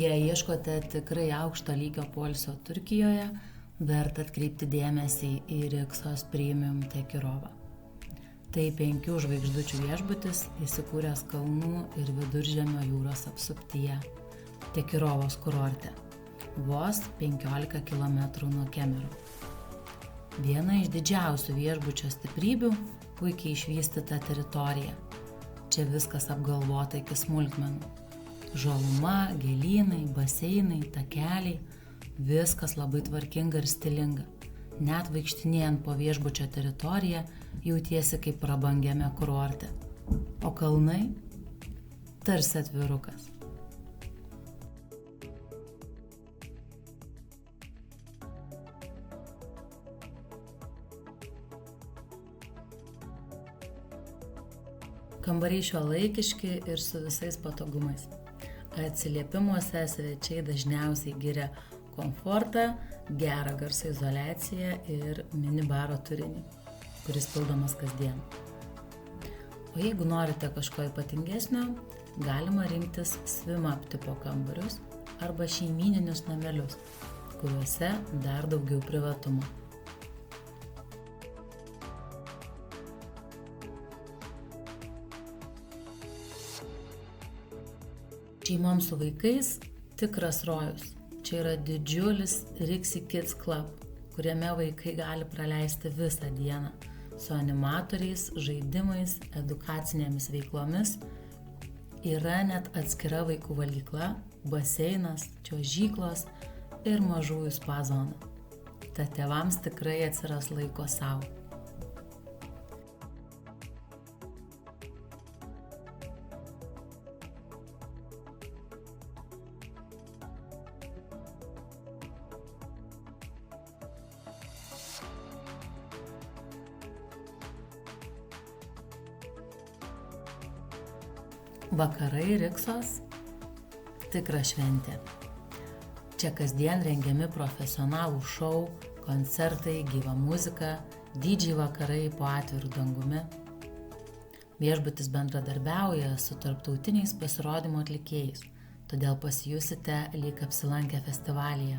Jei ieškote tikrai aukšto lygio poilsio Turkijoje, verta atkreipti dėmesį į Riksos Premium Tekirovą. Tai 5 žvaigždučių viešbutis įsikūręs kalnų ir Viduržemio jūros apsuptyje, Tekirovos kurorte, vos 15 km nuo Kemerų. Viena iš didžiausių viešbučio stiprybių – puikiai išvystyta teritorija. Čia viskas apgalvota iki smulkmenų. Žaluma, gėlynai, baseinai, takeliai – viskas labai tvarkinga ir stilinga. Net vaikštinėjant po viešbučio teritoriją jautiesi kaip prabangiame kurorte. O kalnai – tarsi atvirukas. Kambariai šiuolaikiški ir su visais patogumais. Atsiliepimuose svečiai dažniausiai giria komfortą, gerą garso izoliaciją ir minibaro turinį, kuris pildomas kasdien. O jeigu norite kažko ypatingesnio, galima rinktis swim-up tipo kambarius arba šeimyninius namelius, kuriuose dar daugiau privatumo. Šeimoms su vaikais tikras rojus. Čia yra didžiulis Rixi Kids Club, kuriame vaikai gali praleisti visą dieną su animatoriais, žaidimais, edukacinėmis veiklomis. Yra net atskira vaikų valgykla, baseinas, čiuožyklos ir mažųjų spa zona. Tad tėvams tikrai atsiras laiko sau. Vakarai Riksos – tikra šventė. Čia kasdien rengiami profesionalų šou, koncertai, gyva muzika, DJ vakarai po atviru dangumi. Viešbutis bendradarbiauja su tarptautiniais pasirodymo atlikėjais, todėl pasijusite lyg apsilankę festivalyje.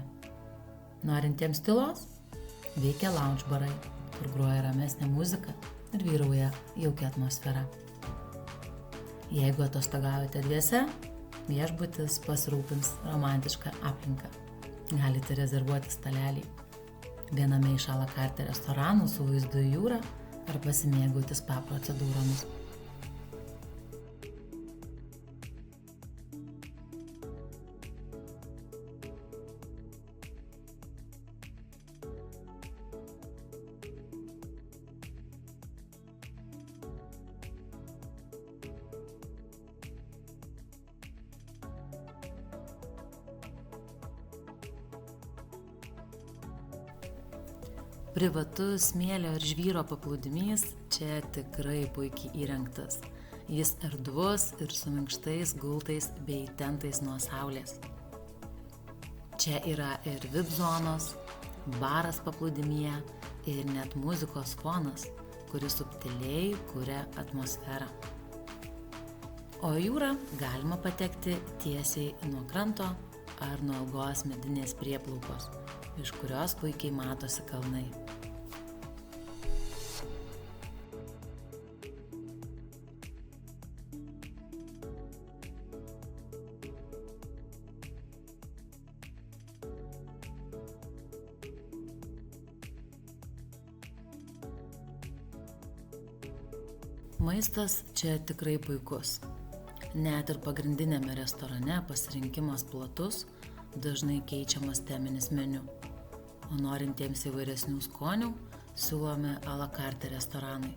Norintiems tylos veikia lounge barai, kur groja ramesnė muzika ir vyrauja jauki atmosfera. Jeigu atostogaujate dviese, viešbutis pasirūpins romantišką aplinką. Galite rezervuoti stalelį viename iš a la carte restoranų su vaizdu į jūrą ar pasimėgauti spa procedūromis. Privatus smėlio ir žvyro paplūdimys čia tikrai puikiai įrengtas. Jis erdvus ir su minkštais gultais bei tentais nuo saulės. Čia yra ir VIP zonos, baras paplūdimyje ir net muzikos fonas, kuris subtiliai kuria atmosferą. O į jūrą galima patekti tiesiai nuo kranto ar nuo ilgos medinės prieplaukos, iš kurios puikiai matosi kalnai. Maistas čia tikrai puikus. Net ir pagrindinėme restorane pasirinkimas platus, dažnai keičiamas teminis meniu. O norintiems įvairesnių skonių siūlomi a la carte restoranai.